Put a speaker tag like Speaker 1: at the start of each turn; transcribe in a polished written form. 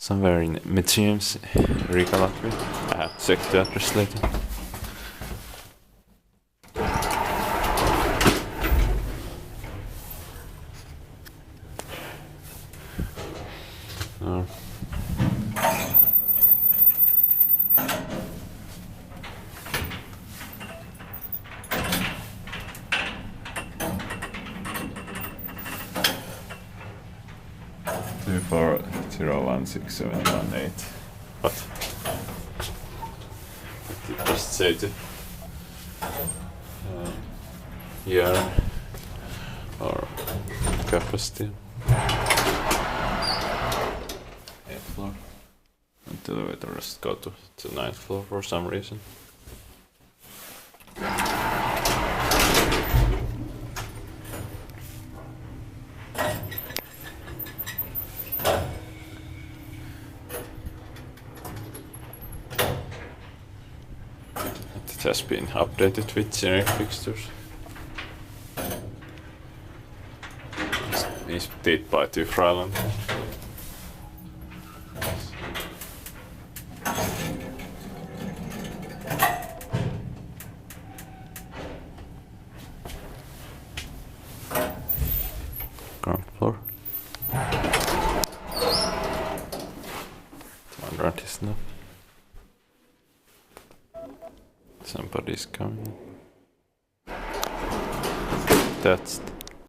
Speaker 1: somewhere in Mežciems, Riga, Latvia. I have to check the address later.
Speaker 2: Two four 016
Speaker 1: What? Did it just say the year or capacity? 8th floor. And the elevator just go to the 9th floor for some reason. It has been updated with generic fixtures. It's inspired by the Fryland. Ground floor. Underground is enough. Somebody's coming. That's